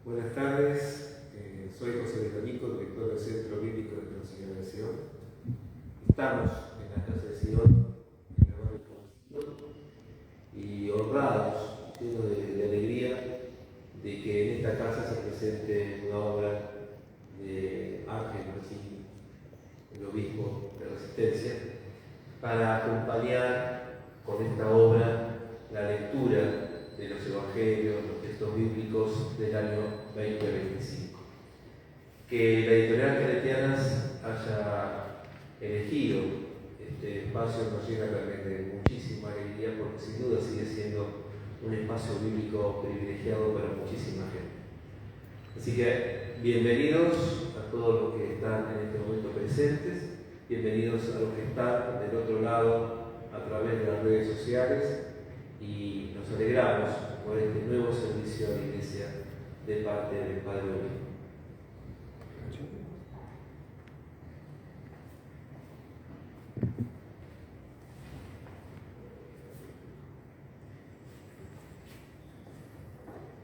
Buenas tardes, soy José Veronico, director del Centro Bíblico de Consagración. Estamos en la casa de Sion, en la barrio de Sion, y honrados, llenos de alegría de que en esta casa se presente una obra de Ángel Marcini, el obispo de Resistencia, para acompañar con esta obra la lectura de los evangelios, los textos bíblicos del año 2025. Que la editorial Claretianas haya elegido este espacio nos llena también de muchísima alegría, porque sin duda sigue siendo un espacio bíblico privilegiado para muchísima gente. Así que bienvenidos a todos los que están en este momento presentes, bienvenidos a los que están del otro lado a través de las redes sociales, y nos alegramos por este nuevo servicio a la Iglesia de parte del Padre Obispo.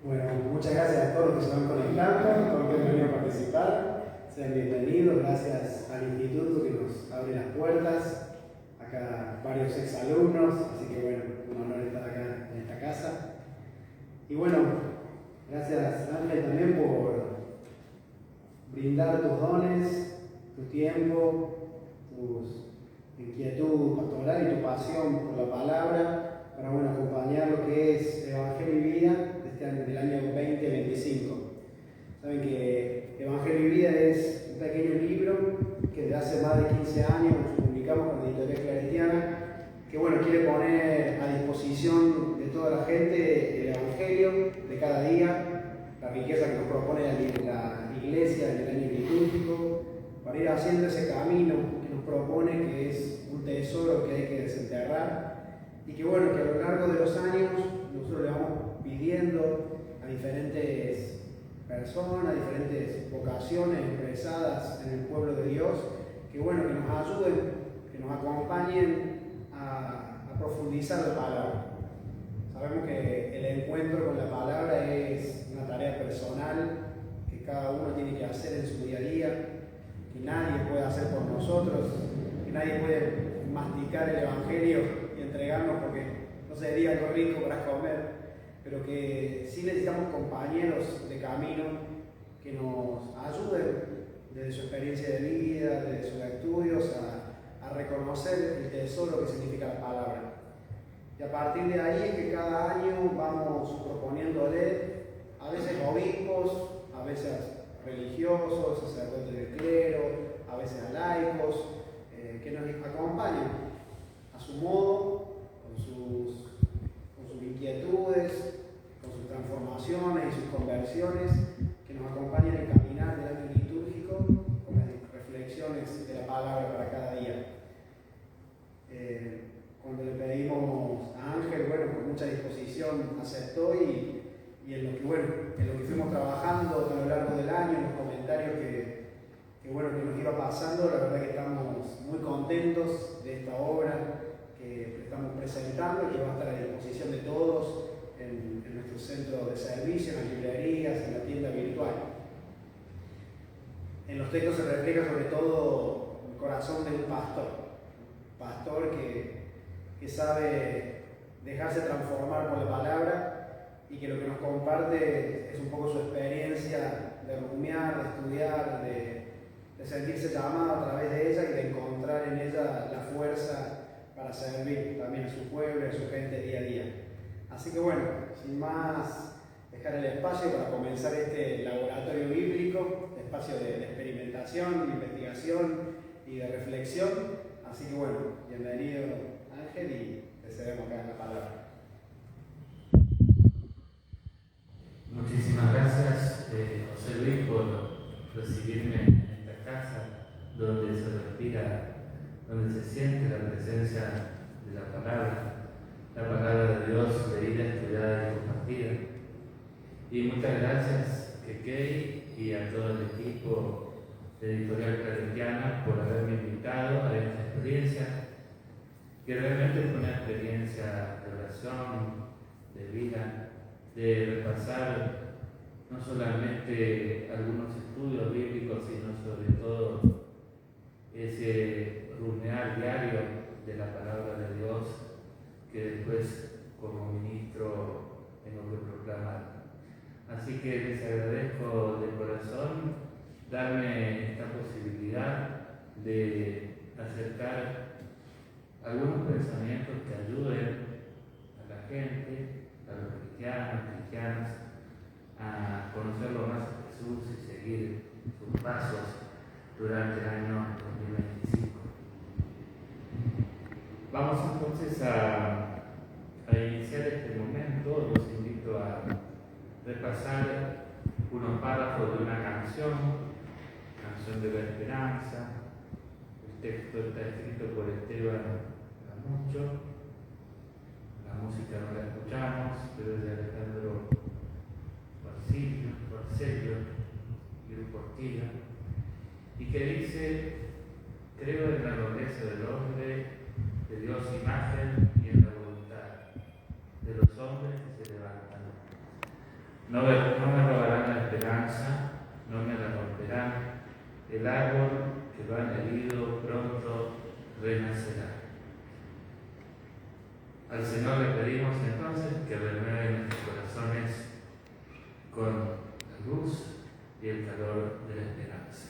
Bueno, muchas gracias a todos los que se van conectando, a todos los que han venido a participar. Sean bienvenidos, gracias al instituto que nos abre las puertas. Acá varios exalumnos, así que bueno, un honor estar acá en esta casa. Y bueno, gracias Ángel también por brindar tus dones, tu tiempo, tu inquietud pastoral y tu pasión por la palabra para bueno, acompañar lo que es Evangelio y Vida del año 2025. Saben que Evangelio y Vida es un pequeño libro que desde hace más de 15 años publicamos con la editorial Claretiana, que bueno, quiere poner a disposición de toda la gente el Evangelio de cada día, la riqueza que nos propone la Iglesia en el año litúrgico, para ir haciendo ese camino que nos propone, que es un tesoro que hay que desenterrar, y que bueno, que a lo largo de los años nosotros le vamos pidiendo a diferentes personas, diferentes vocaciones expresadas en el pueblo de Dios, que bueno, que nos ayuden, que nos acompañen a profundizar la palabra. Sabemos que el encuentro con la palabra es una tarea personal que cada uno tiene que hacer en su día a día, que nadie puede hacer por nosotros, que nadie puede masticar el Evangelio y entregarnos porque no sería algo rico para comer, pero que sí necesitamos compañeros de camino que nos ayuden desde su experiencia de vida, desde sus estudios, a reconocer el tesoro que significa la palabra. Y a partir de ahí es que cada año vamos proponiéndole a veces obispos, a veces religiosos, sacerdotes del clero, a veces a laicos, que nos acompañen a su modo, con sus inquietudes, con sus transformaciones y sus conversiones, que nos acompañen en caminar del año litúrgico con las reflexiones de la palabra para cada día. Cuando le pedimos a Ángel, bueno, con mucha disposición aceptó y en lo que fuimos trabajando a lo largo del año, en los comentarios que nos iba pasando, la verdad que estamos muy contentos de esta obra que estamos presentando y que va a estar a disposición de todos en nuestro centro de servicio, en las librerías, en la tienda virtual. En los textos se refleja sobre todo el corazón de un pastor que sabe dejarse transformar por la palabra y que lo que nos comparte es un poco su experiencia de rumiar, de estudiar, de sentirse llamado a través de ella y de encontrar en ella la fuerza para servir también a su pueblo y a su gente día a día. Así que bueno, sin más, dejar el espacio para comenzar este laboratorio bíblico, espacio de experimentación, de investigación y de reflexión. Así que bueno, bienvenido Ángel y te cedemos acá la palabra. Muchísimas gracias, José Luis, por recibirme en esta casa donde se respira, donde se siente la presencia de la palabra de Dios leída, estudiada y compartida. Y muchas gracias, Kekei, y a todo el equipo de Editorial Claretiana por haberme invitado a esta experiencia, que realmente fue una experiencia de oración, de vida, de repasar no solamente algunos estudios bíblicos, sino sobre todo ese rumiar diario de la palabra de Dios que después como ministro tengo que proclamar. Así que les agradezco de corazón darme esta posibilidad de acercar algunos pensamientos que ayuden a la gente, a los cristianos, a conocerlo más a Jesús y seguir sus pasos durante el año 2025. Vamos entonces a iniciar este momento. Los invito a repasar unos párrafos de una canción de la esperanza. El texto está escrito por Esteban Camucho. La música no la escuchamos, pero es de Alejandro Barcello y un Portilla, y que dice: creo en la nobleza del hombre, de Dios imagen, y en la voluntad de los hombres que se levantan. No me robarán la esperanza, no me la romperán. El árbol que lo han herido pronto renacerá. Al Señor le pedimos entonces que renueve nuestros corazones con la luz y el calor de la esperanza.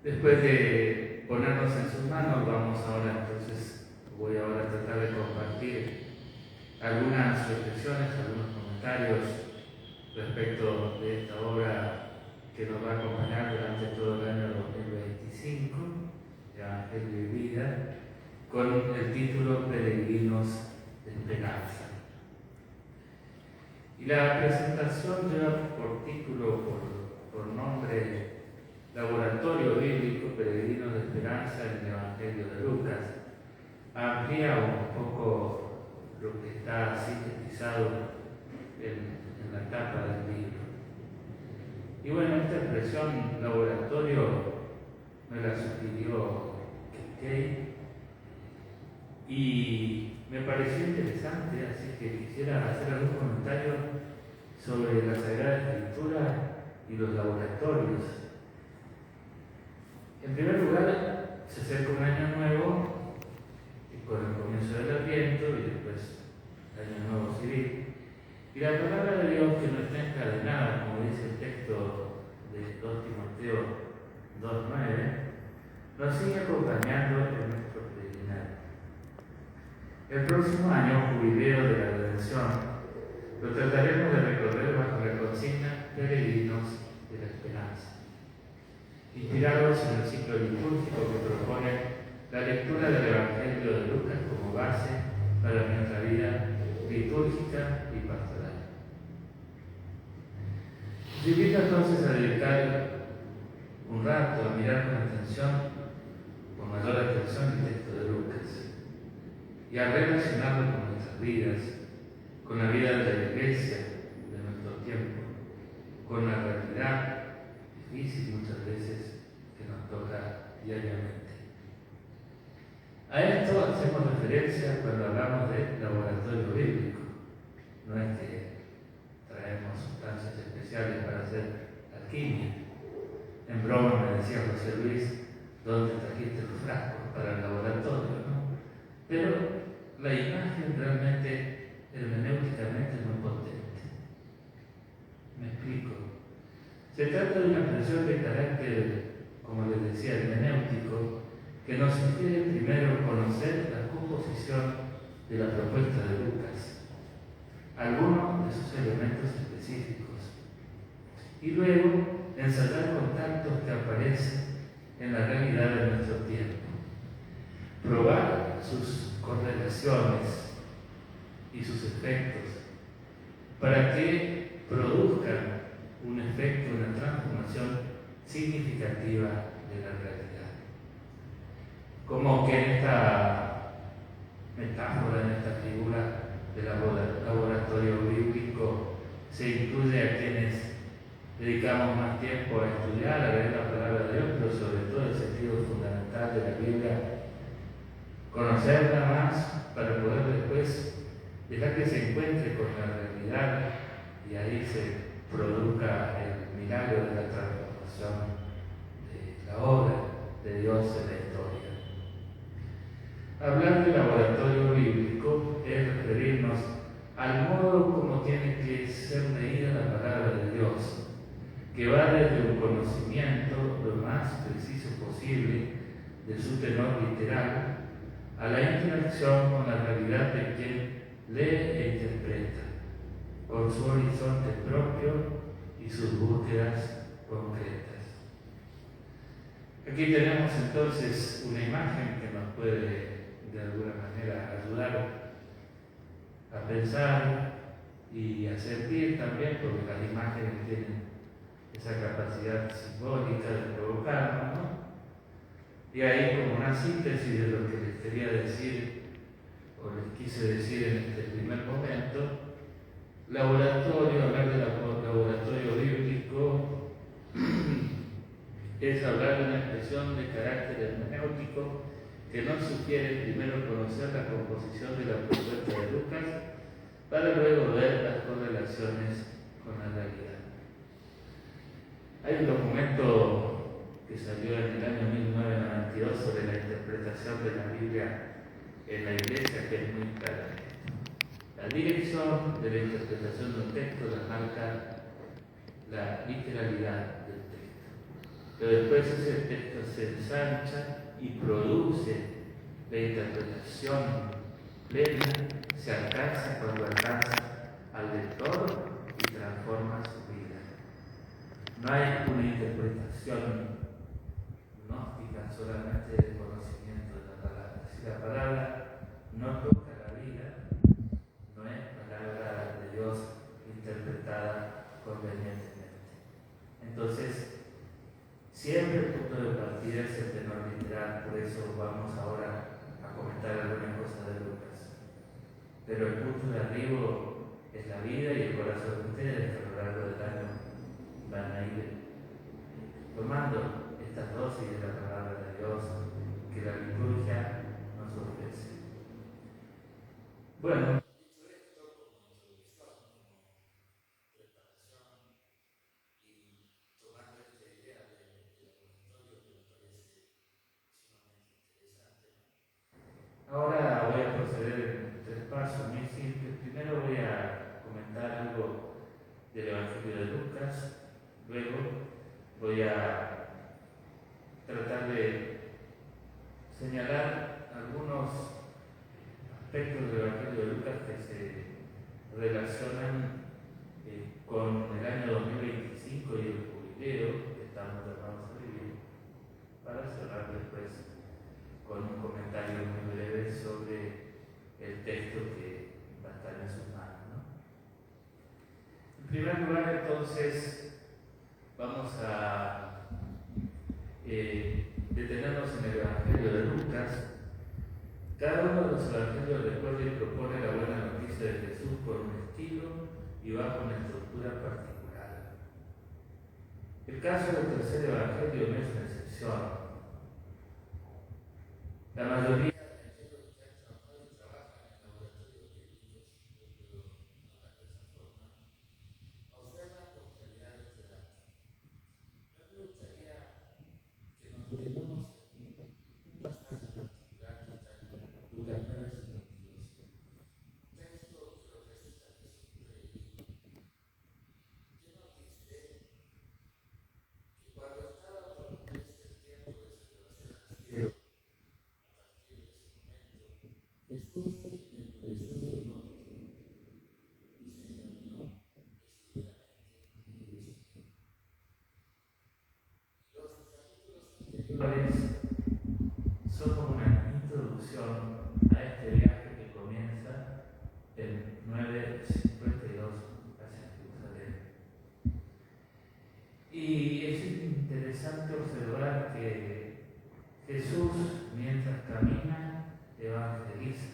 Después de ponernos en sus manos, voy ahora a tratar de compartir algunas reflexiones, algunos comentarios respecto de esta obra que nos va a acompañar durante todo el año 2025, Evangelio y Vida, con el título Peregrinos de Esperanza. Y la presentación lleva por título, por nombre, Laboratorio Bíblico Peregrinos de Esperanza en el Evangelio de Lucas. Amplía un poco lo que está sintetizado en la tapa del libro. Y bueno, esta expresión laboratorio me la sugirió Kay y me pareció interesante, así que quisiera hacer algún comentario sobre la Sagrada Escritura y los laboratorios. En primer lugar, se acerca un año nuevo con el comienzo del Adviento y después el año nuevo civil. Y la palabra de Dios, que no está encadenada, como dice el texto de 2 Timoteo 2:9, nos sigue acompañando en nuestro peregrinaje. El próximo año, jubileo de la redención, lo trataremos de recorrer bajo la consigna Peregrinos de la Esperanza, inspirados en el ciclo litúrgico que propone la lectura del Evangelio de Lucas como base para nuestra vida litúrgica y pastoral. Os invito entonces a dedicar un rato a mirar con mayor atención el texto de Lucas y a relacionarlo con nuestras vidas, con la vida de la Iglesia de nuestro tiempo, con la realidad difícil muchas veces que nos toca diariamente. A esto hacemos referencia cuando hablamos de laboratorio bíblico. No es que traemos sustancias especiales para hacer alquimia. En broma me decía José Luis: ¿dónde trajiste los frascos para el laboratorio? ¿No? Pero la imagen realmente, hermenéuticamente, es muy potente. Me explico. Se trata de una expresión de carácter, como les decía, hermenéutico, que nos sugiere primero conocer la composición de la propuesta de Lucas, algunos de sus elementos específicos, y luego ensayar contactos que aparecen en la realidad de nuestro tiempo, probar sus correlaciones y sus efectos para que produzcan un efecto, una transformación significativa de la realidad. Como que en esta metáfora, en esta figura del laboratorio bíblico, se incluye a quienes dedicamos más tiempo a estudiar, a leer la palabra de Dios, pero sobre todo el sentido fundamental de la Biblia, conocerla más para poder después dejar que se encuentre con la realidad y ahí se produzca el milagro de la transformación de la obra de Dios en la historia. Hablar de laboratorio bíblico es referirnos al modo como tiene que ser leída la palabra de Dios, que va desde un conocimiento lo más preciso posible de su tenor literal a la interacción con la realidad de quien lee e interpreta, con su horizonte propio y sus búsquedas concretas. Aquí tenemos entonces una imagen que nos puede de alguna manera ayudar a pensar y a sentir también, porque las imágenes tienen esa capacidad simbólica de provocarnos, ¿no? Y ahí, como una síntesis de lo que les quería decir o les quise decir en este primer momento, hablar de laboratorio bíblico es hablar de una expresión de carácter hermenéutico que nos sugiere primero conocer la composición de la propuesta de Lucas para luego ver las correlaciones con la realidad. Hay un documento que salió en el año 1992 sobre la interpretación de la Biblia en la Iglesia, que es muy clara. La dirección de la interpretación de un texto la marca la literalidad del texto. Pero después ese texto se ensancha y produce la interpretación plena, se alcanza cuando alcanza al lector y transforma su vida. No hay una interpretación gnóstica solamente del conocimiento de la palabra. Si la palabra no toca la vida, no es palabra de Dios interpretada convenientemente. Entonces, siempre el punto de partida es el tenor literal, por eso vamos ahora a comentar algunas cosas de Lucas. Pero el punto de arribo es la vida y el corazón de ustedes que a lo largo del año van a ir tomando estas dosis de la palabra de Dios que la liturgia nos ofrece. Bueno, ahora voy a proceder en 3 pasos muy simples. Primero voy a comentar algo del Evangelio de Lucas, luego voy a tratar de señalar algunos aspectos del Evangelio de Lucas que se relacionan con el año 2025 y el jubileo que estamos llamados a vivir, para cerrar después con un comentario muy breve sobre el texto que va a estar en sus manos, ¿no? En primer lugar, entonces, vamos a detenernos en el Evangelio de Lucas. Cada uno de los evangelios recuerda y propone la buena noticia de Jesús con un estilo y bajo una estructura particular. El caso del tercer evangelio no es una excepción. La mayoría son como una introducción a este viaje que comienza el 9:52 hacia Jerusalén. Y es interesante observar que Jesús, mientras camina, evangeliza.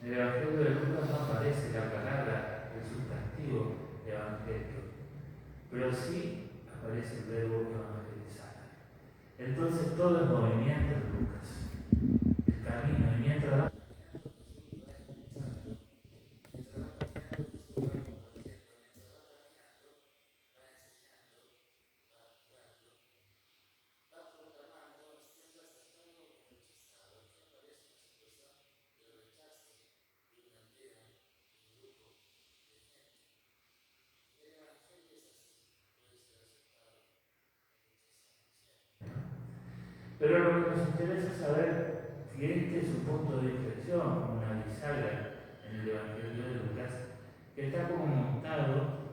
En el Evangelio de Lucas no aparece la palabra el sustantivo evangelio, pero sí aparece el verbo evangelizar. Entonces todo es movimiento en Lucas, el camino, y mientras va Pero lo que nos interesa es saber que este es un punto de inflexión, una bisagra en el Evangelio de Lucas, que está como montado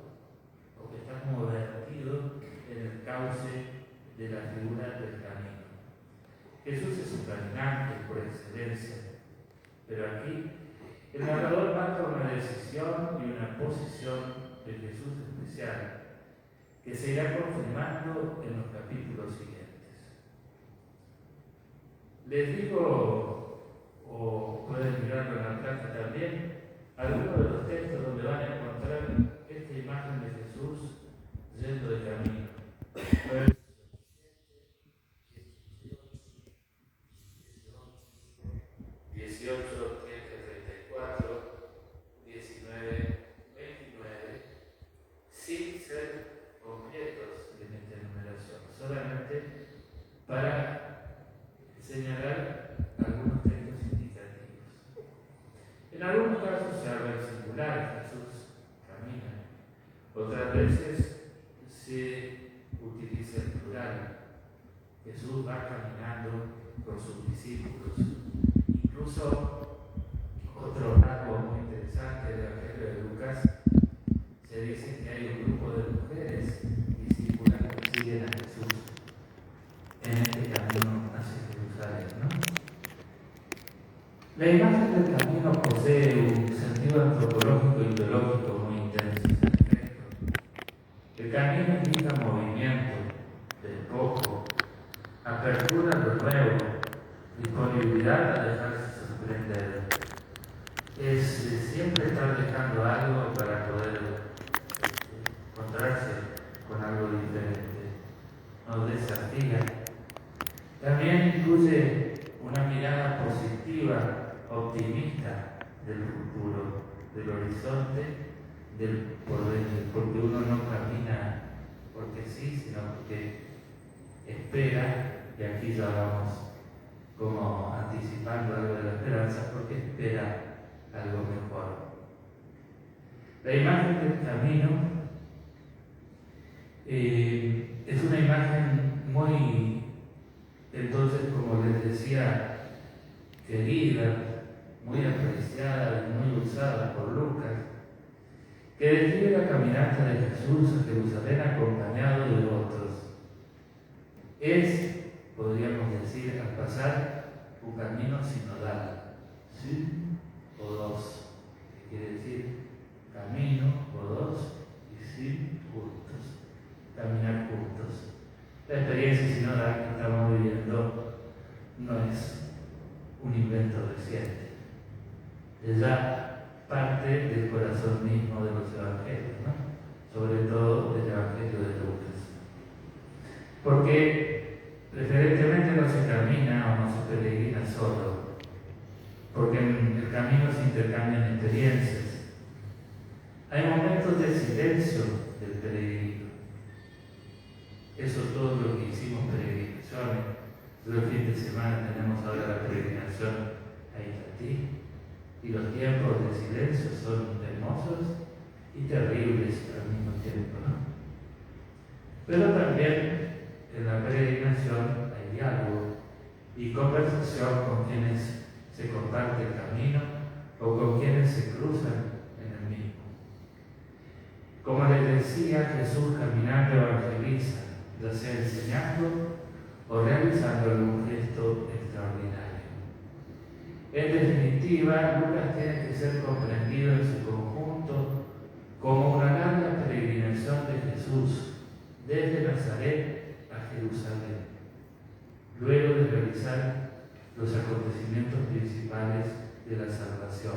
o que está como vertido en el cauce de la figura del camino. Jesús es un caminante por excelencia, pero aquí el narrador marca una decisión y una posición de Jesús especial que se irá confirmando en los capítulos siguientes. Les digo, o pueden mirarlo en la placa también, algunos de los textos donde van a encontrar esta imagen de Jesús yendo de camino. 18, 34, 19, 29, sin ser objetos de esta enumeración, solamente para señalar algunos textos indicativos. En algunos casos se habla en singular, Jesús camina, otras veces se utiliza el plural, Jesús va caminando con sus discípulos. Incluso otro rasgo muy interesante del Evangelio de Lucas, se dice que hay un grupo de mujeres discípulas que siguen a Jesús en este camino hacia Jerusalén, ¿no? La imagen del camino posee un sentido antropológico y teológico muy intenso, en efecto. El camino indica movimiento, despojo, apertura a lo nuevo, disponibilidad a dejarse sorprender. Es siempre estar dejando algo para poder encontrarse con algo diferente. Nos desafía. También incluye una mirada positiva, optimista del futuro, del horizonte, del porvenir, porque uno no camina porque sí, sino porque espera, y aquí ya vamos como anticipando algo de la esperanza, porque espera algo mejor. La imagen del camino es una imagen muy, entonces, como les decía, querida, muy apreciada y muy usada por Lucas, que describe la caminata de Jesús a Jerusalén acompañado de otros. Es, podríamos decir, al pasar un camino sinodal, ¿sí? O dos, que quiere decir camino o dos y sí juntos, caminar juntos. La experiencia sinodal que estamos viviendo no es un invento reciente, es ya parte del corazón mismo de los evangelios, ¿no? Sobre todo del Evangelio de Lucas. Porque preferentemente no se camina o no se peregrina solo, porque en el camino se intercambian experiencias. Hay momentos de silencio del peregrino. Eso es todo lo que hicimos peregrinaciones. Los fines de semana tenemos ahora la peregrinación a Itatí, y los tiempos de silencio son hermosos y terribles al mismo tiempo, ¿no? Pero también en la peregrinación hay diálogo y conversación con quienes se comparte el camino o con quienes se cruzan en el mismo. Como les decía, Jesús caminando evangeliza, ya sea enseñando o realizando algún gesto extraordinario. En definitiva, Lucas tiene que ser comprendido en su conjunto como una larga peregrinación de Jesús desde Nazaret a Jerusalén, luego de realizar los acontecimientos principales de la salvación.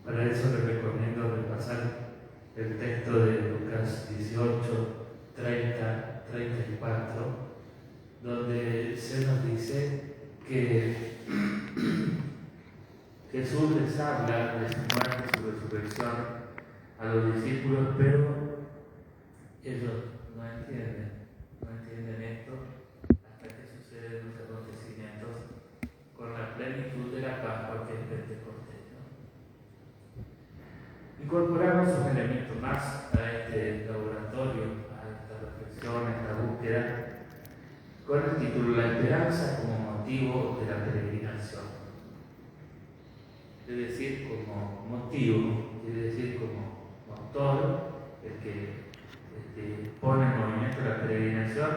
Para eso les recomiendo repasar el texto de Lucas 18, 30, 34, donde se nos dice que Jesús les habla de su muerte y su resurrección a los discípulos, pero ellos no entienden esto hasta que suceden los acontecimientos con la plenitud de la Pascua que es Pentecostés, ¿no? Incorporamos un elemento más a este laboratorio, a esta reflexión, a esta búsqueda, con el título La esperanza como motivo de la peregrinación. Es decir, como motivo, quiere decir como motor, el que pone en movimiento la peregrinación,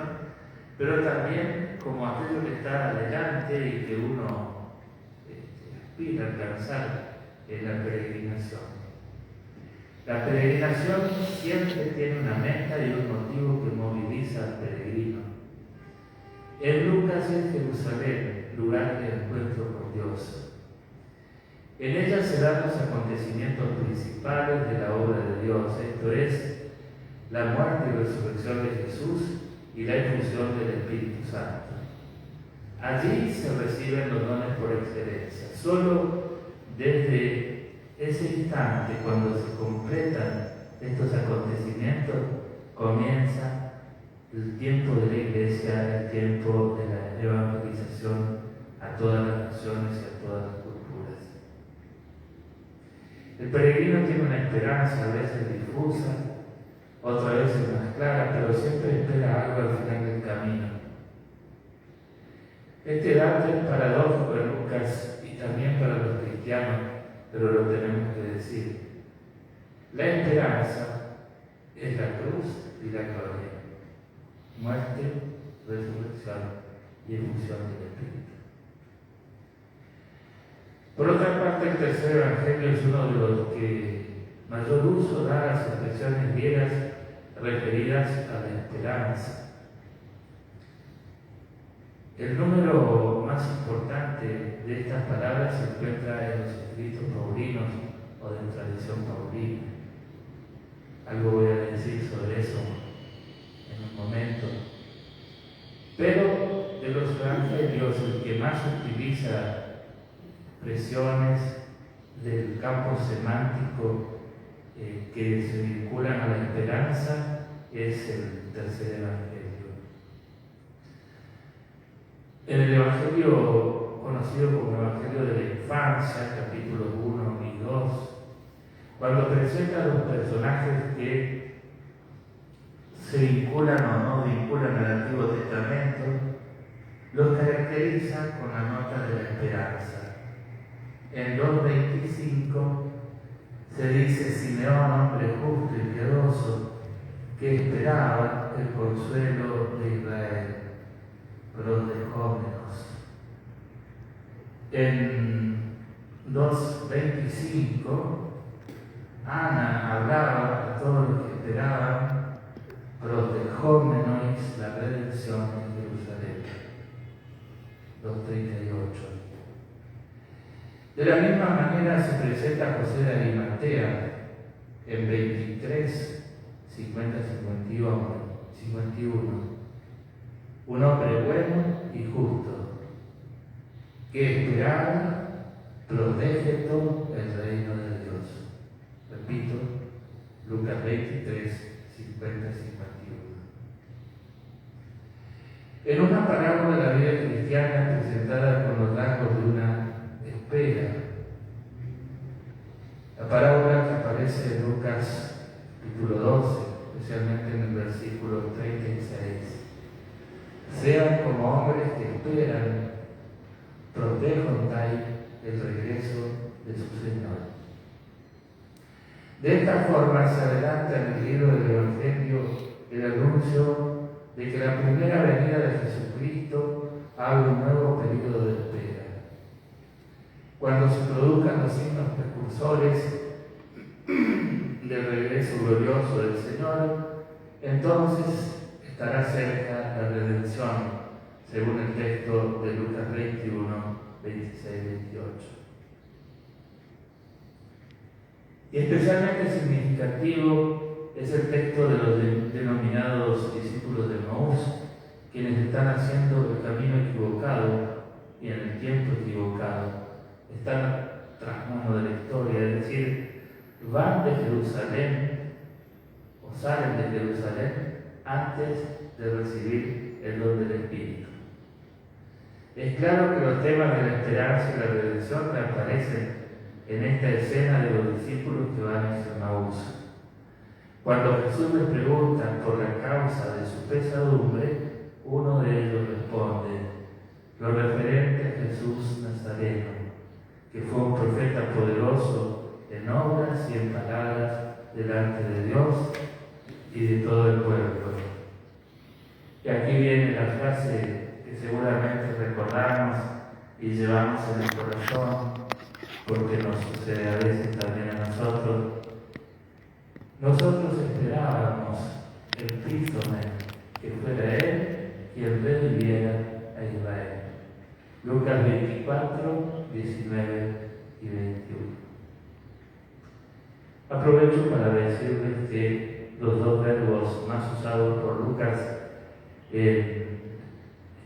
pero también como aquello que está adelante y que uno aspira a alcanzar en la peregrinación. La peregrinación siempre tiene una meta y un motivo que moviliza al peregrino. En Lucas es Jerusalén, lugar de encuentro con Dios. En ella se dan los acontecimientos principales de la obra de Dios, esto es, la muerte y resurrección de Jesús y la infusión del Espíritu Santo. Allí se reciben los dones por excelencia. Solo desde ese instante, cuando se completan estos acontecimientos, comienza el tiempo de la Iglesia, el tiempo de la evangelización a todas las naciones y a todas las culturas. El peregrino tiene una esperanza a veces difusa, otras veces más clara, pero siempre espera algo al final del camino. Este dato es paradójico en Lucas y también para los cristianos, pero lo tenemos que decir. La esperanza es la cruz y la gloria, muerte, resurrección y efusión del Espíritu. Por otra parte, el tercer evangelio es uno de los que mayor uso da a las expresiones griegas referidas a la esperanza. El número más importante de estas palabras se encuentra en los escritos paulinos o de tradición paulina. Algo voy a decir sobre eso en un momento. Pero de los evangelios, el que más utiliza expresiones del campo semántico que se vinculan a la esperanza es el tercer evangelio. En el evangelio conocido como Evangelio de la Infancia, capítulos 1 y 2, cuando presenta a los personajes que se vinculan o no vinculan al Antiguo Testamento, los caracteriza con la nota de la esperanza. En 2:25 se dice: Simeón, hombre justo y piadoso, que esperaba el consuelo de Israel, protejómenos. En 2:25 Ana hablaba a todos los que esperaban: protejómenos la redención de Jerusalén. 2:38. De la misma manera se presenta José de Arimatea en 23, 51. Un hombre bueno y justo, que esperaba protegeto el reino de Dios. Repito, Lucas 23, 50-51. En una parábola de la vida cristiana presentada con los rasgos de una espera, la parábola que aparece en Lucas capítulo 12, especialmente en el versículo 36. Sean como hombres que esperan, protejan el regreso de su Señor. De esta forma se adelanta en el libro del Evangelio el anuncio de que la primera venida de Jesucristo abre un nuevo periodo de espera. Cuando se produzcan los signos precursores del regreso glorioso del Señor, entonces estará cerca la redención, según el texto de Lucas 21, 26-28. Y especialmente significativo es el texto de los denominados discípulos de Emaús, quienes están haciendo el camino equivocado y en el tiempo equivocado. Están tras mano de la historia, es decir, van de Jerusalén o salen de Jerusalén antes de recibir el don del Espíritu. Es claro que los temas de la esperanza y la redención reaparecen en esta escena de los discípulos que van hacia Emaús. Cuando Jesús les pregunta por la causa de su pesadumbre, uno de ellos responde: lo referente a Jesús Nazareno, que fue un profeta poderoso en obras y en palabras delante de Dios y de todo el pueblo. Y aquí viene la frase que seguramente recordamos y llevamos en el corazón, porque nos sucede a veces también a nosotros. Nosotros esperábamos el príncipe que fuera Él quien redimiera a Israel. Lucas 24, 19 y 21. Aprovecho para decirles que los dos verbos más usados por Lucas en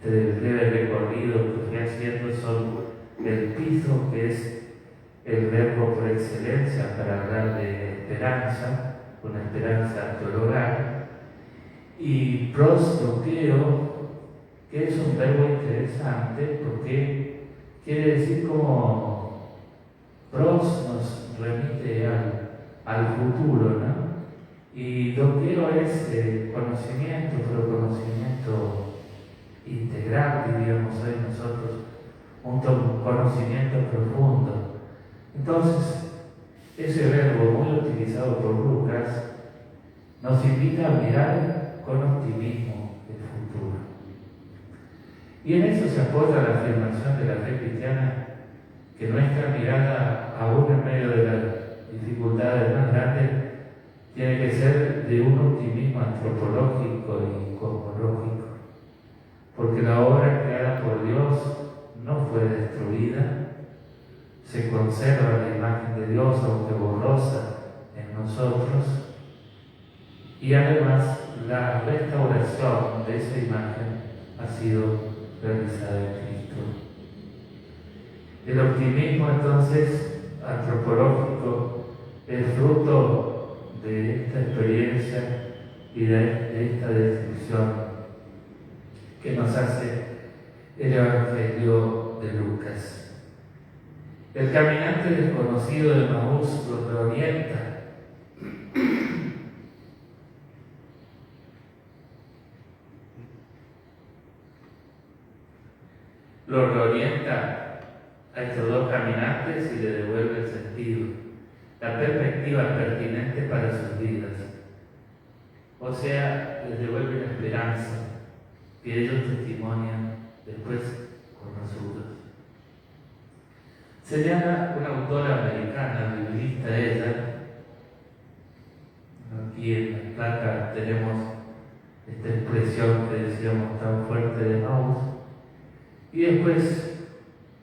este breve recorrido que fui haciendo son el piso, que es el verbo por excelencia para hablar de esperanza, una esperanza teologal, y prosloqueo, que es un verbo interesante porque quiere decir como pros nos remite al futuro, ¿no? Y doqueo es conocimiento, pero conocimiento integral, diríamos hoy nosotros, un conocimiento profundo. Entonces, ese verbo muy utilizado por Lucas nos invita a mirar con optimismo el futuro. Y en eso se apoya la afirmación de la fe cristiana, que nuestra mirada, aún en medio de las dificultades más grandes, tiene que ser de un optimismo antropológico y cosmológico, porque la obra creada por Dios no fue destruida, se conserva la imagen de Dios, aunque borrosa, en nosotros, y además la restauración de esa imagen ha sido realizada en Cristo. El optimismo, entonces, antropológico es fruto de esta experiencia y de esta descripción que nos hace el Evangelio de Lucas. El caminante desconocido de Maús lo reorienta. Lo reorienta a estos dos caminantes y le devuelve el sentido, la perspectiva pertinente para sus vidas. O sea, les devuelve la esperanza que ellos testimonian después con nosotros. Señala una autora americana, biblista ella. Aquí en la placa tenemos esta expresión que decíamos tan fuerte de Maús. Y después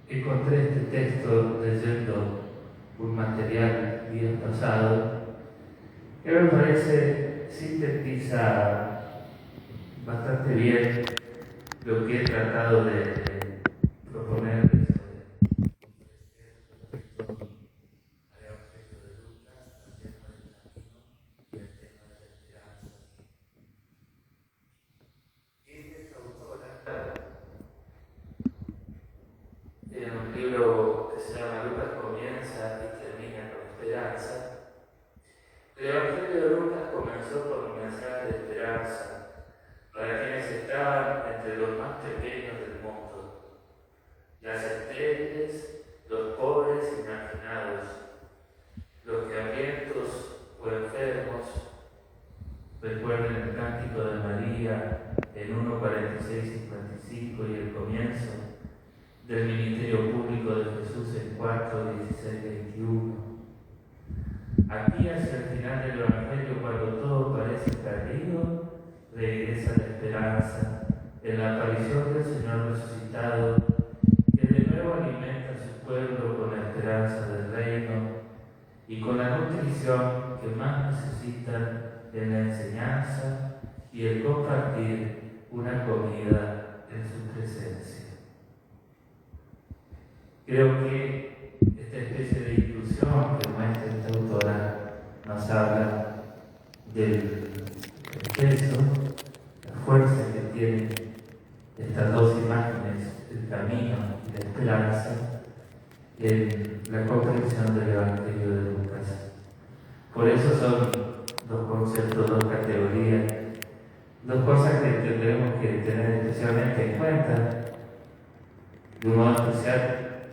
encontré este texto leyendo un material días pasado que me parece sintetiza bastante bien lo que he tratado de proponer. En un libro que se llama Lucas comienza y termina con esperanza. El Evangelio de Lucas comenzó con un mensaje de esperanza para quienes estaban entre los más pequeños del mundo, las estériles, los pobres y marginados, los que hambrientos o enfermos. Recuerden el cántico de María en 1:46-55 y el comienzo del ministerio público de Jesús en 4:16-21. Aquí hacia el final del Evangelio, cuando todo parece perdido, regresa la esperanza en la aparición del Señor resucitado, que de nuevo alimenta a su pueblo con la esperanza del reino y con la nutrición que más necesitan en la enseñanza y el compartir una comida en su presencia. Creo que esta especie de inclusión que muestra esta autora nos habla del peso, la fuerza que tienen estas dos imágenes, el camino y la esperanza, en la comprensión del Evangelio de Lucas. Por eso son dos conceptos, dos categorías, dos cosas que tendremos que tener especialmente en cuenta, de un modo especial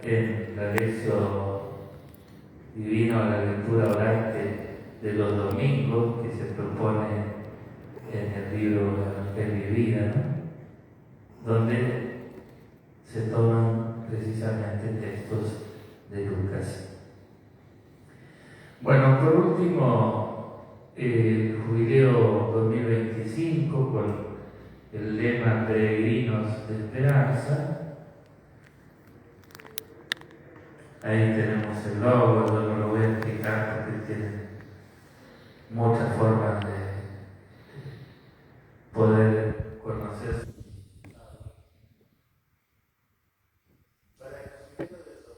en la lección divina o la lectura orante de los domingos que se propone en el libro Evangelio y Vida, ¿no? Donde se toman precisamente textos de Lucas. Bueno, por último, el Jubileo 2025 con el lema Peregrinos de Esperanza. Ahí tenemos el logo, yo no lo voy a explicar porque tiene muchas formas de poder conocer. Para el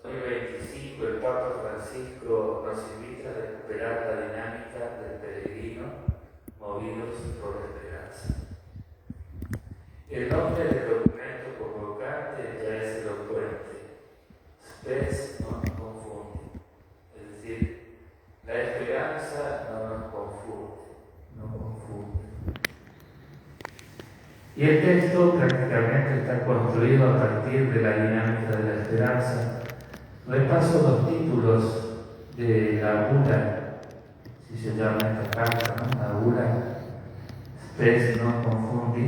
2025 el Papa Francisco nos invita a recuperar la dinámica del peregrino movidos por la esperanza. El nombre del documento convocante ya es elocuente. Spes no nos confunde, es decir, la esperanza no nos confunde. Y el texto prácticamente está construido a partir de la dinámica de la esperanza. Repaso los títulos de la Augura, si se llama esta carta, ¿no? La Augura, Spes no confundi,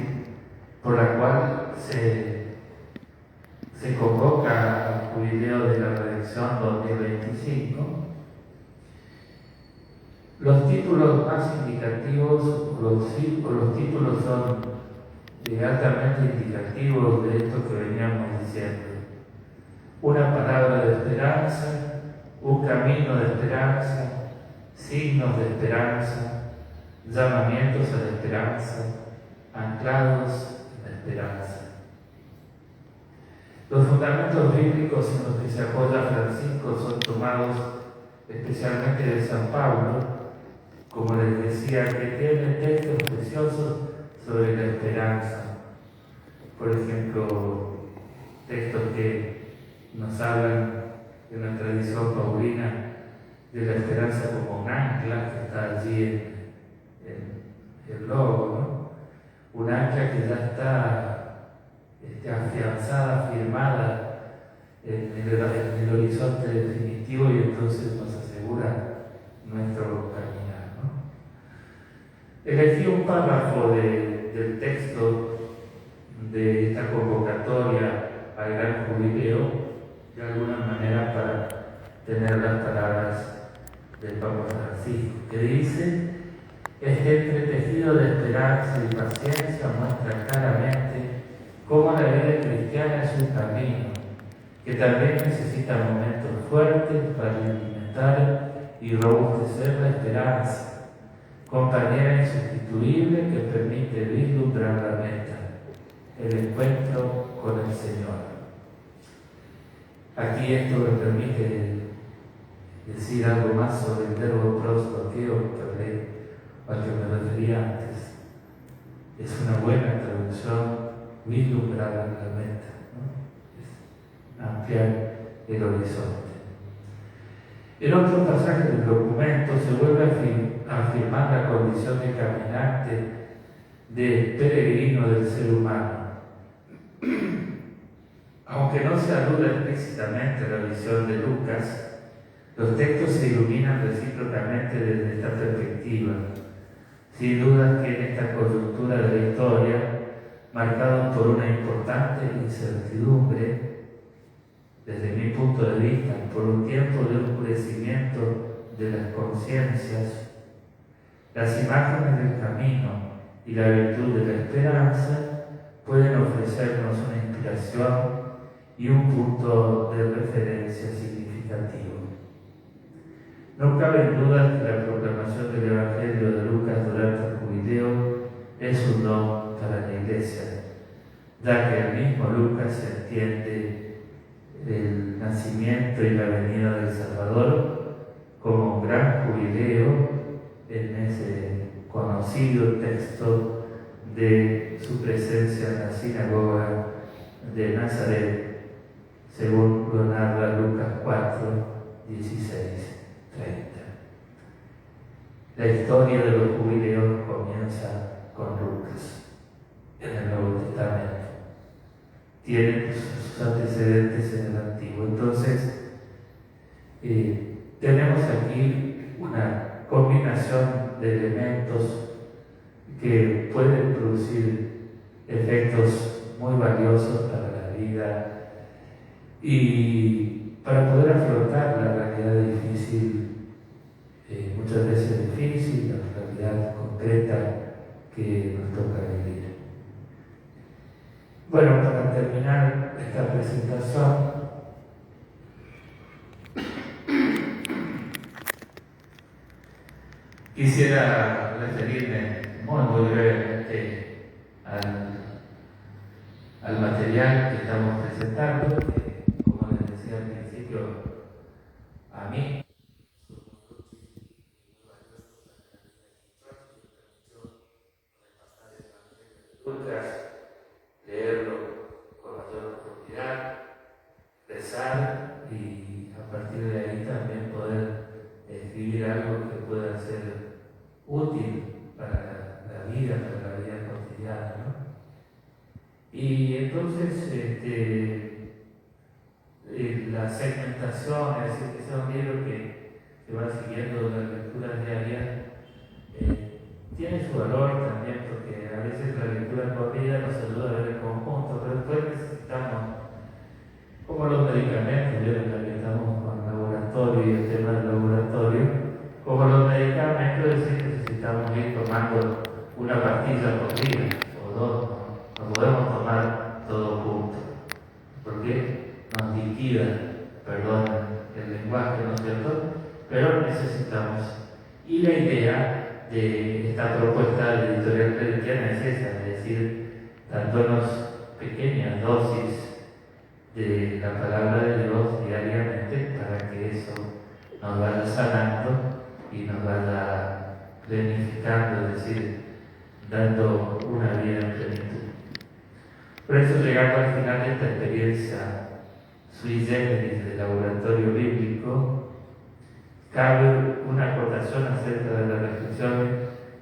por la cual se convoca al Jubileo de la Redención 2025. Los títulos más indicativos, los títulos son altamente indicativos de esto que veníamos diciendo. Una palabra de esperanza, un camino de esperanza, signos de esperanza, llamamientos a la esperanza, anclados en la esperanza. Los fundamentos bíblicos en los que se apoya Francisco son tomados especialmente de San Pablo, como les decía, que tiene textos preciosos sobre la esperanza. Por ejemplo, textos que nos hablan en la tradición paulina de la esperanza como un ancla que está allí en el logo, ¿no? Un ancla que ya está afianzada, firmada en el horizonte definitivo y entonces nos asegura nuestro caminar, ¿no? Elegí un párrafo del texto de esta convocatoria al Gran Jubileo, de alguna manera para tener las palabras del Papa Francisco, que dice: este entretejido de esperanza y paciencia muestra claramente cómo la vida cristiana es un camino que también necesita momentos fuertes para alimentar y robustecer la esperanza, compañera insustituible que permite vislumbrar la meta, el encuentro con el Señor. Aquí esto me permite decir algo más sobre el verbo prosloqueo al que me refería antes. Es una buena traducción, vislumbrar la meta, ¿no? Es ampliar el horizonte. En otro pasaje del documento se vuelve a afirmar la condición de caminante, de peregrino del ser humano. Aunque no se aluda explícitamente a la visión de Lucas, los textos se iluminan recíprocamente desde esta perspectiva. Sin duda que en esta coyuntura de la historia, marcado por una importante incertidumbre, desde mi punto de vista, por un tiempo de oscurecimiento de las conciencias, las imágenes del camino y la virtud de la esperanza pueden ofrecernos una inspiración y un punto de referencia significativo. No cabe duda que la proclamación del Evangelio de Lucas durante el Jubileo es un don para la Iglesia, ya que el mismo Lucas entiende el nacimiento y la venida del Salvador como un gran jubileo en ese conocido texto de su presencia en la sinagoga de Nazaret, según lo narra Lucas 4, 16, 30. La historia de los jubileos comienza con Lucas en el Nuevo Testamento. tienen sus antecedentes en el Antiguo. Entonces, tenemos aquí una combinación de elementos que pueden producir efectos muy valiosos para la vida y para poder afrontar la realidad difícil, muchas veces difícil, la realidad concreta que nos toca vivir. Bueno, para terminar esta presentación, quisiera referirme muy brevemente al material que estamos presentando, que, como les decía al principio, a mí leerlo con mayor profundidad, rezar y a partir de ahí también poder escribir algo que pueda ser útil para la vida cotidiana, ¿no? Y entonces la segmentación, es decir, que sea un libro que va siguiendo la lectura diaria, tiene su valor también, porque a veces la lectura corrida nos ayuda a ver el conjunto, pero después necesitamos, como los medicamentos, ya que estamos con laboratorio y el tema del laboratorio, como los medicamentos, es decir, necesitamos ir tomando una pastilla por día o dos, no podemos tomar todo junto, porque nos liquida, perdón el lenguaje, ¿no es cierto? Pero necesitamos. Y la idea de esta propuesta de editorial cristiana es esa, es decir, dándonos pequeñas dosis de la palabra de Dios diariamente para que eso nos vaya sanando y nos vaya planificando, es decir, dando una vida en plenitud. Por eso, llegando al final de esta experiencia sui generis del laboratorio bíblico, cabe una acotación acerca de las reflexiones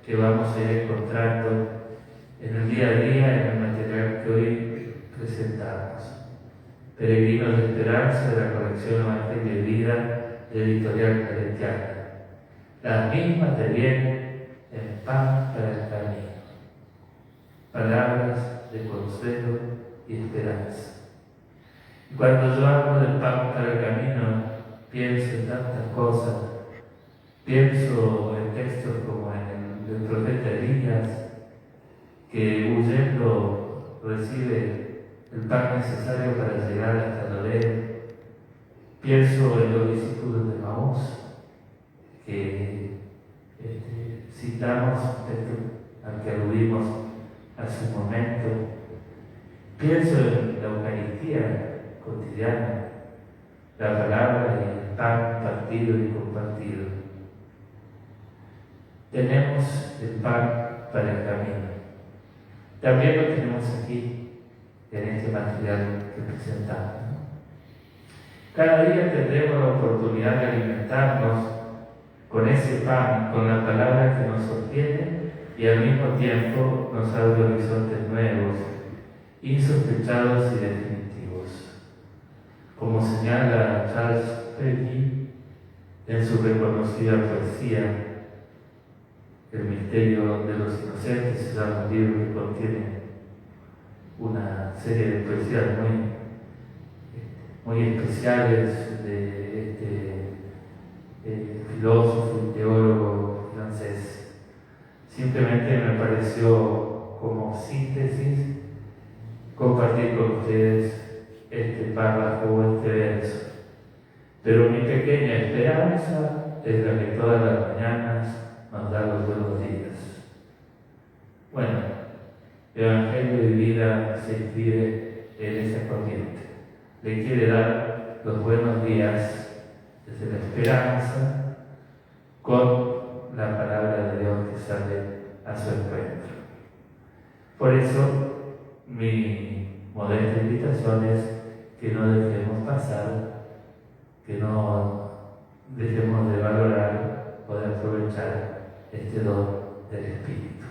que vamos a ir encontrando en el día a día en el material que hoy presentamos. Peregrinos de Esperanza, de la colección Evangelio y Vida, de Editorial Claretiana. Las mismas te vienen en pan para el camino. Palabras de consuelo y esperanza. Y cuando yo hablo del pan para el camino, pienso en tantas cosas. Pienso en textos como en el profeta Elías, que huyendo recibe el pan necesario para llegar hasta Loré. Pienso en los discípulos de Maús, que citamos, al que aludimos hace un momento. Pienso en la Eucaristía cotidiana, la palabra y el pan partido y compartido. Tenemos el pan para el camino. También lo tenemos aquí, en este material que presentamos. Cada día tendremos la oportunidad de alimentarnos con ese pan, con la palabra que nos sostiene y al mismo tiempo nos abre horizontes nuevos, insospechados y definitivos. Como señala Charles Peguy en su reconocida poesía, El misterio de los inocentes, se llama un libro que contiene una serie de poesías muy especiales de este filósofo y teólogo francés. Simplemente me pareció como síntesis compartir con ustedes este párrafo o este verso. Pero mi pequeña esperanza es la que todas las mañanas nos da los buenos días. Bueno, Evangelio y Vida se inscribe en esa corriente. Le quiere dar los buenos días desde la esperanza con la palabra de Dios que sale a su encuentro. Por eso, mi modesta invitación es que no dejemos pasar, que no dejemos de valorar o de aprovechar este don del Espíritu.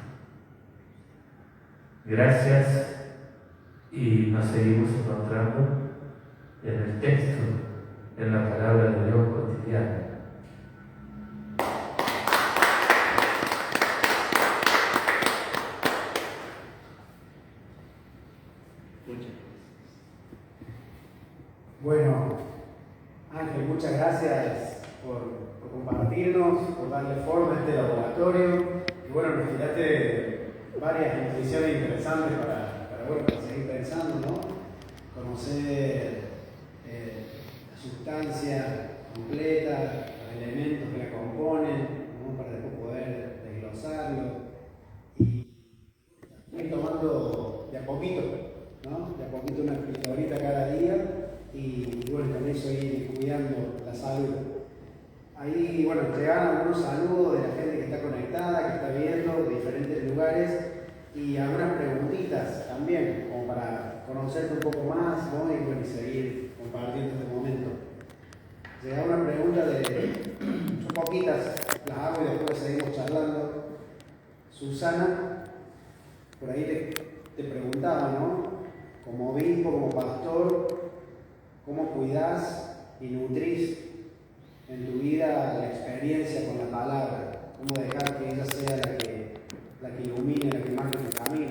Gracias y y nos seguimos encontrando en el texto, en la palabra de Dios cotidiana. Bueno, Ángel, muchas gracias por compartirnos, por darle forma a este laboratorio. Y bueno, nos tiraste varias definiciones interesantes para seguir pensando, ¿no? Conocer la sustancia completa, los elementos que la componen, ¿no? Para después poder desglosarlo y ir tomando de a poquito, ¿no? De a poquito una pildorita cada día. Y bueno, con eso ir cuidando la salud. Ahí, bueno, llegaron algunos saludos de la gente que está conectada, que está viendo de diferentes lugares y algunas preguntitas también, como para conocerte un poco más, ¿no? Y bueno, seguir compartiendo este momento. Llegaron una pregunta son poquitas, las hago y después seguimos charlando. Susana, por ahí te preguntaba, ¿no? Como obispo, como pastor, ¿cómo cuidás y nutrís en tu vida la experiencia con la palabra? ¿Cómo dejar que ella sea la que ilumine, la que marque tu camino?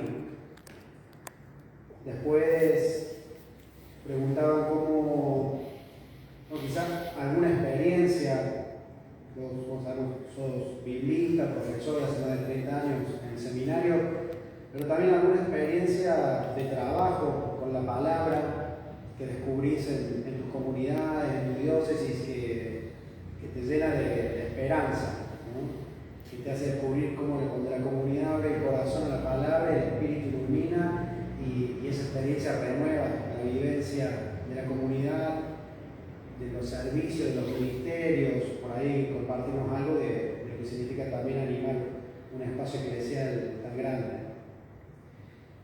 Después preguntaban cómo, o quizás alguna experiencia, vos sos biblista, profesor hace más de 30 años en el seminario, pero también alguna experiencia de trabajo con la palabra, que descubrís en tus comunidades, en tu diócesis, que te llena de esperanza, ¿no? Que te hace descubrir cómo cuando la comunidad abre el corazón a la palabra, el espíritu ilumina y esa experiencia renueva la vivencia de la comunidad, de los servicios, de los ministerios. Por ahí compartimos algo de lo que significa también animar un espacio eclesial tan grande.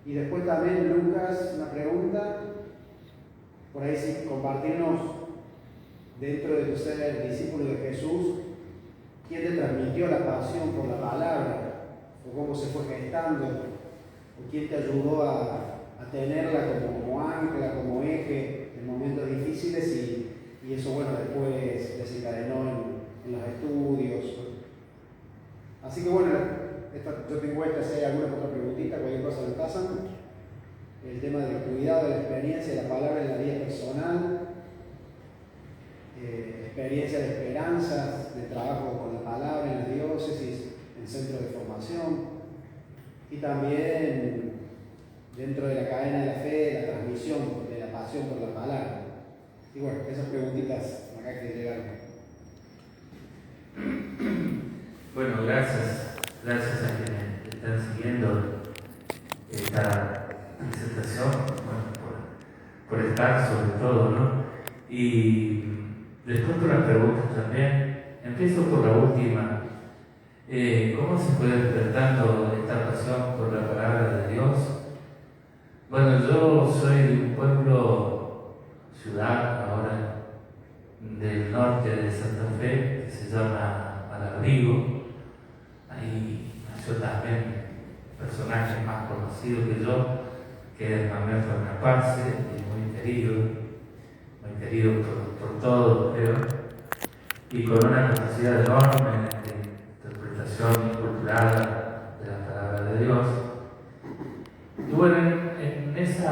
Y después también, Lucas, una pregunta. Por ahí sí, compartirnos dentro de tu ser discípulo de Jesús, ¿quién te transmitió la pasión por la palabra? ¿O cómo se fue gestando? ¿O quién te ayudó a tenerla como ancla, como eje en momentos difíciles? Y eso, bueno, después desencadenó en los estudios. Así que bueno, yo te encuentro si hay alguna otra preguntita, cualquier cosa me pasan. El tema del cuidado de la experiencia de la palabra en la vida personal, experiencia de esperanzas, de trabajo con la palabra en la diócesis, en centros de formación, y también dentro de la cadena de la fe, la transmisión de la pasión por la palabra. Y bueno, esas preguntitas acá que llegaron. Bueno, gracias a quienes están siguiendo esta presentación, bueno, por estar sobre todo, ¿no? Y después por las preguntas también. Empiezo por la última. ¿Cómo se fue despertando esta pasión por la palabra de Dios? Bueno, yo soy de un pueblo, ciudad ahora, del norte de Santa Fe, que se llama Malabrigo. Ahí nació también personajes más conocidos que yo, que es Manuel Fernández, muy querido por todos, creo, y con una capacidad enorme de interpretación cultural de la palabra de Dios. Y bueno, en esa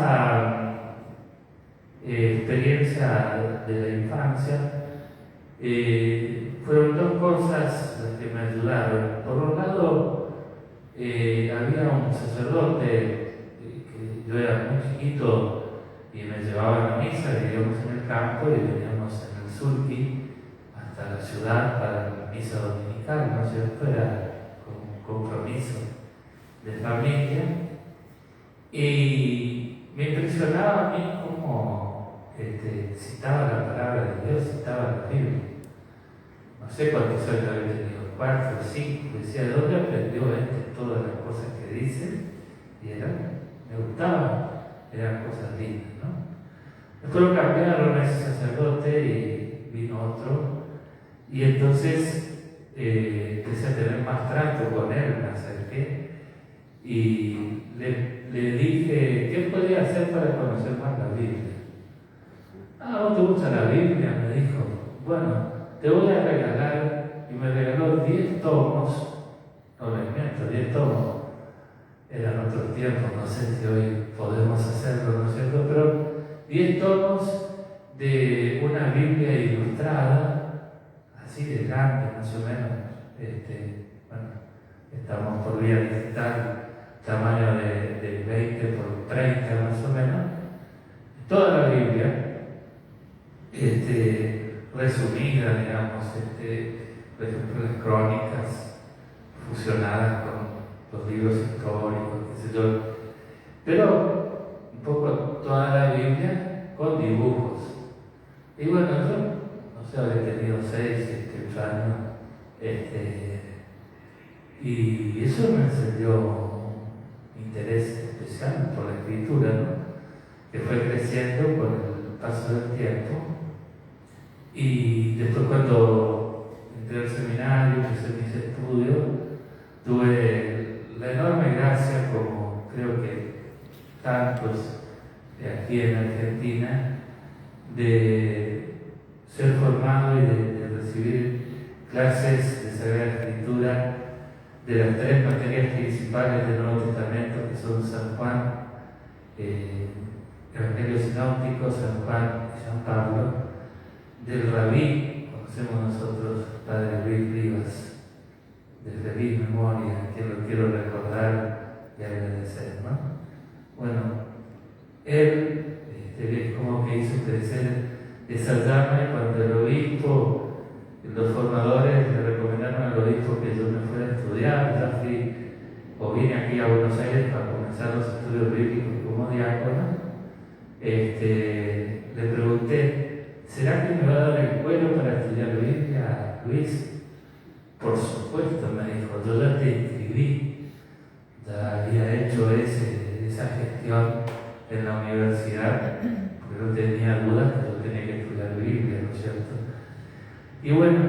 experiencia de la infancia, fueron dos cosas las que me ayudaron. Por un lado, había un sacerdote que yo era muy chiquito y me llevaba a la misa, vivíamos en el campo y veníamos en el Surqui hasta la ciudad para la misa dominical, ¿no es cierto? Era como un compromiso de familia. Y me impresionaba a mí cómo citaba la palabra de Dios, citaba la Biblia. No sé cuántos años había tenido, 4 o 5, decía, ¿de dónde aprendió todas las cosas que dice? Y me gustaba, eran cosas lindas, ¿no? Después lo cambiaron a ese sacerdote y vino otro, y entonces empecé a tener más trato con él, me acerqué, y le dije, ¿qué podía hacer hacer para conocer más la Biblia? Ah, ¿vos te gusta la Biblia? Me dijo. Bueno, te voy a regalar, y me regaló 10 tomos, no les miento, 10 tomos. Eran otros tiempos, no sé si hoy podemos hacerlo, ¿no es cierto? Pero 10 tomos de una Biblia ilustrada, así de grande más o menos. Bueno, estamos por vía digital, tamaño de 20 por 30 más o menos. Toda la Biblia, resumida, digamos, por ejemplo, las crónicas fusionadas con los libros históricos, qué sé yo. Pero un poco toda la Biblia con dibujos. Y bueno, yo, no sé, había tenido 6, 7 años, y eso me encendió un interés especial por la escritura, ¿no? Que fue creciendo con el paso del tiempo. Y después, cuando entré al seminario, empecé mis estudios, tuve la enorme gracia, como creo que tantos de aquí en Argentina, de ser formado y de recibir clases de Sagrada Escritura de las 3 materias principales del Nuevo Testamento, que son San Juan, Evangelio Sinóptico, San Juan y San Pablo, del Rabí, conocemos nosotros, Padre Luis Rivas, de feliz memoria, que lo quiero recordar y agradecer, ¿no? Bueno, él es como que hizo crecer esa llama, y cuando el obispo, los formadores le recomendaron al obispo que yo me fuera a estudiar, ya fui, o vine aquí a Buenos Aires para comenzar los estudios bíblicos como diácono, le pregunté, ¿será que me va a dar el cuero para estudiar Biblia, Luis? Por supuesto, me dijo, yo ya te inscribí, ya había hecho esa gestión en la universidad, porque no tenía dudas que yo tenía que estudiar Biblia, ¿no es cierto? Y bueno,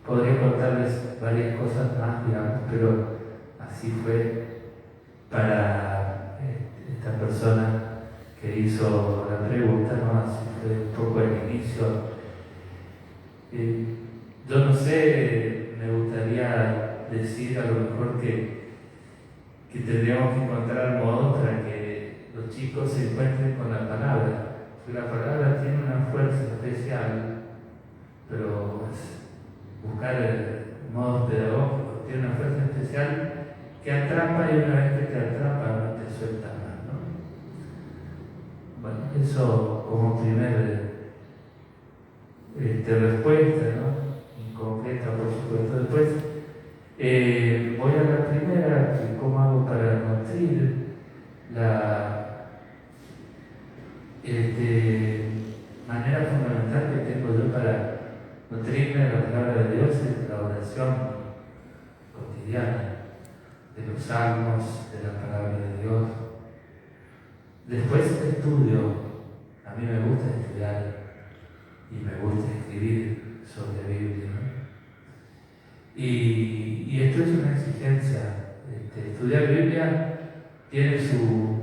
podría contarles varias cosas más, digamos, pero así fue para esta persona que hizo la pregunta, ¿no? Así fue un poco el inicio. Yo no sé, me gustaría decir a lo mejor que tendríamos que encontrar modos para que los chicos se encuentren con la palabra, porque la palabra tiene una fuerza especial, pero buscar modos pedagógicos tiene una fuerza especial que atrapa, y una vez que te atrapa no te suelta más, ¿no? Bueno, eso como primer respuesta, ¿no? Incompleta, por supuesto. Después voy a la primera, que cómo hago para nutrir la manera fundamental que tengo yo para nutrirme de la palabra de Dios, es la oración cotidiana, de los salmos, de la palabra de Dios. Después estudio, a mí me gusta estudiar y me gusta escribir sobre Biblia, ¿no? Y esto es una exigencia. Estudiar Biblia tiene su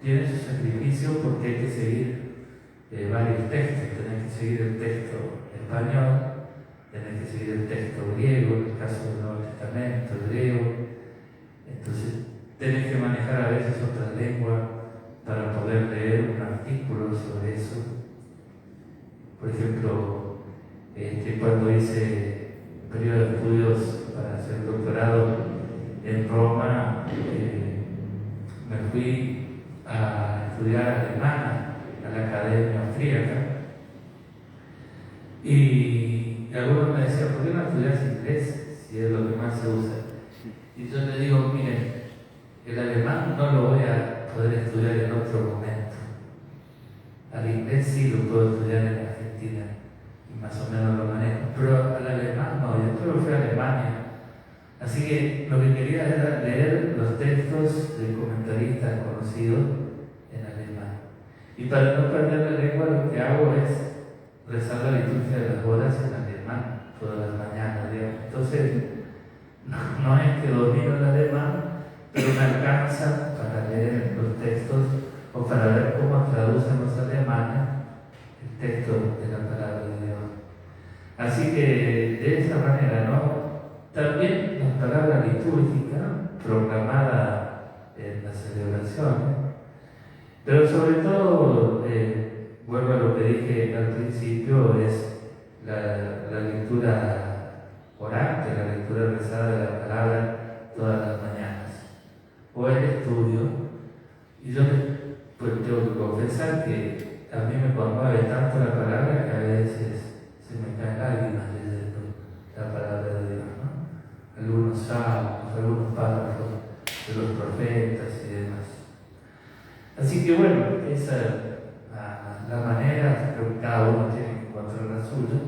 sacrificio, porque hay que seguir varios textos. Tenés que seguir el texto español, tenés que seguir el texto griego, en el caso del Nuevo Testamento, el griego. Entonces tenés que manejar a veces otra lengua para poder leer un artículo sobre eso. Por ejemplo, cuando hice un periodo de estudios para hacer doctorado en Roma, me fui a estudiar alemán a la Academia Austríaca, y algunos me decían, ¿por qué no estudias inglés si es lo que más se usa? Y yo le digo, miren, el alemán no lo voy a poder estudiar en otro momento. Al inglés sí lo puedo estudiar en Argentina y más o menos lo manejo, pero al alemán no. Y después me fui a Alemania. Así que lo que quería era leer los textos de comentaristas conocidos en alemán. Y para no perder la lengua, lo que hago es rezar la liturgia de las horas en alemán todas las mañanas, digamos. Entonces, no es que domino el alemán, pero me alcanza para leer los textos Pero sobre todo, vuelvo a lo que dije al principio, es la lectura orante, la lectura rezada de la palabra todas las mañanas, o el estudio. Y yo pues tengo que confesar que a mí me conmueve tanto la palabra que a veces se me caen lágrimas leyendo la palabra de Dios, ¿no? Algunos salmos, algunos párrafos de los profetas y demás. Así que bueno, esa es la manera, creo que cada uno tiene que encontrar la suya.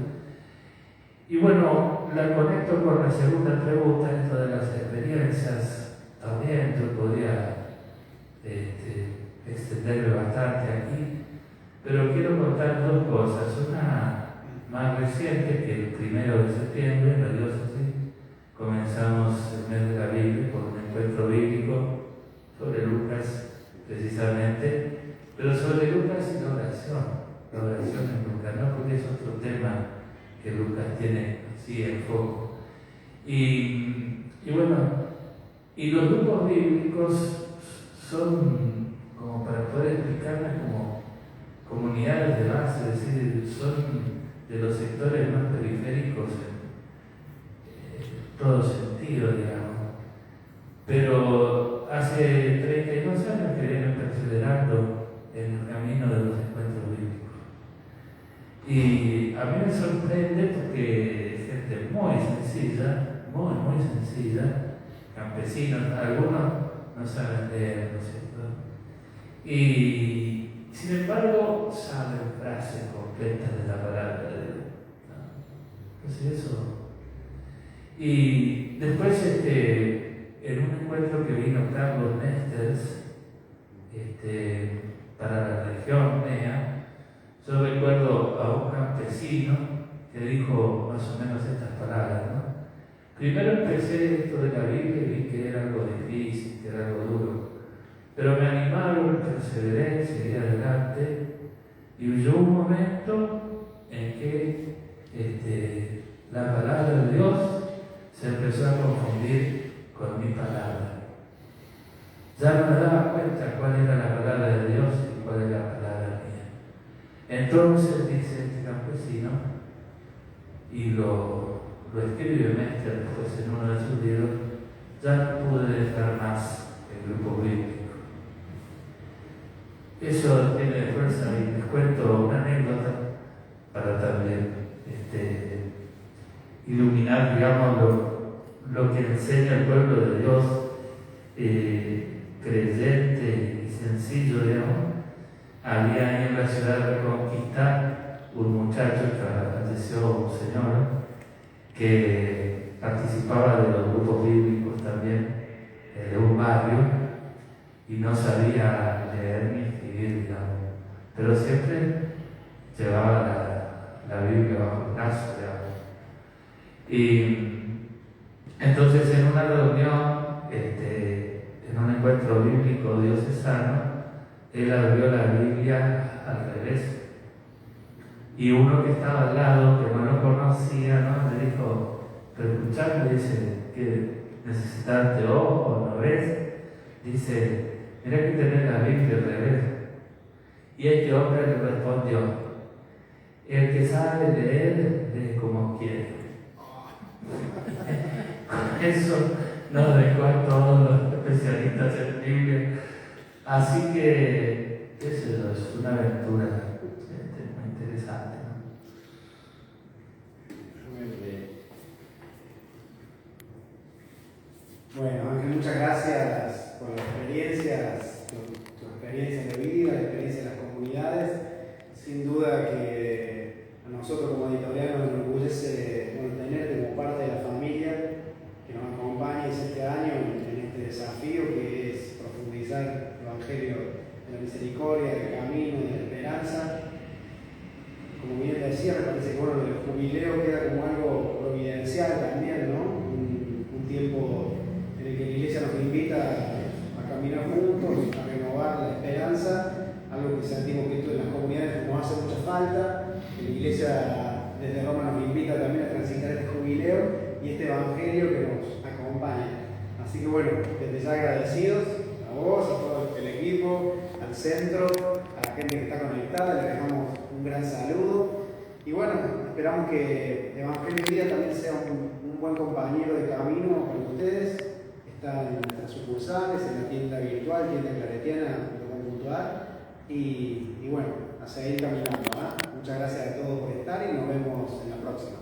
Y bueno, la conecto con la segunda pregunta, esto de las experiencias. También yo podría extenderme bastante aquí, pero quiero contar dos cosas. Una más reciente, que el 1 de septiembre en la diócesis comenzamos el mes de la Biblia con un encuentro bíblico sobre Lucas precisamente, pero sobre Lucas y la oración en Lucas, ¿no? Porque es otro tema que Lucas tiene así en foco. Y bueno, y los grupos bíblicos son, como para poder explicarlas, como comunidades de base, es decir, son de los sectores más periféricos en todo sentido, digamos. Pero hace 32 años que vienen perseverando en el camino de los encuentros bíblicos. Y a mí me sorprende porque es gente muy sencilla, muy sencilla, campesinos, algunos no saben leer, ¿no es cierto? Y sin embargo saben frases completas de la palabra de Dios, ¿no? Entonces eso. Y después en un encuentro que vino Carlos Nesters para la región NEA, yo recuerdo a un campesino que dijo más o menos estas palabras, ¿no? Primero empecé esto de la Biblia y vi que era algo difícil, que era algo duro, pero me animaron, perseveré, seguí adelante, y hubo un momento en que la palabra de Dios se empezó a confundir con mi palabra. Ya no me daba cuenta cuál era la palabra de Dios y cuál era la palabra mía. Entonces, dice este campesino, y lo escribe Mester después en uno de sus libros, ya no pude dejar más el grupo bíblico. Eso tiene fuerza y les cuento una anécdota para también iluminar, digamos, lo que enseña el pueblo de Dios, creyente y sencillo, digamos. Había ahí en la ciudad de Reconquista un muchacho que falleció, un señor, que participaba de los grupos bíblicos también de un barrio y no sabía leer ni escribir, digamos, pero siempre llevaba la Biblia bajo el brazo, digamos. Y entonces en una reunión, en un encuentro bíblico diocesano, él abrió la Biblia al revés. Y uno que estaba al lado, que no lo conocía, ¿no?, le dijo, pero escuchame, dice, que necesitas anteojos, ¿no ves? Dice, mira que tenés la Biblia al revés. Y este hombre le respondió, el que sabe leer, lee como quiere. Eso nos dejó a todos los especialistas en Biblia. Así que eso es una aventura muy interesante, ¿no? Muy bien. Bueno, Ángel, muchas gracias por las experiencias, tu experiencia de vida, la experiencia de las comunidades. Sin duda que a nosotros como editorial nos enorgullece tenerte como parte de la familia que nos acompañes este año en este desafío que es profundizar el Evangelio de la misericordia, del camino, de la esperanza. Como bien decía, me parece que el jubileo queda como algo providencial también, ¿no? Un tiempo en el que la Iglesia nos invita a caminar juntos, a renovar la esperanza, algo que sentimos que esto en las comunidades nos hace mucha falta. La Iglesia desde Roma nos invita también a transitar este jubileo y este Evangelio que nos acompaña. Así que bueno, desde ya agradecidos a vos, a todo el equipo, al centro, a la gente que está conectada, les dejamos un gran saludo. Y bueno, esperamos que Evangelio Vida también sea un buen compañero de camino para ustedes. Está en nuestras sucursales, en la tienda virtual, tienda claretiana.com.ar. Y bueno, a seguir caminando. Muchas gracias a todos por estar y nos vemos en la próxima.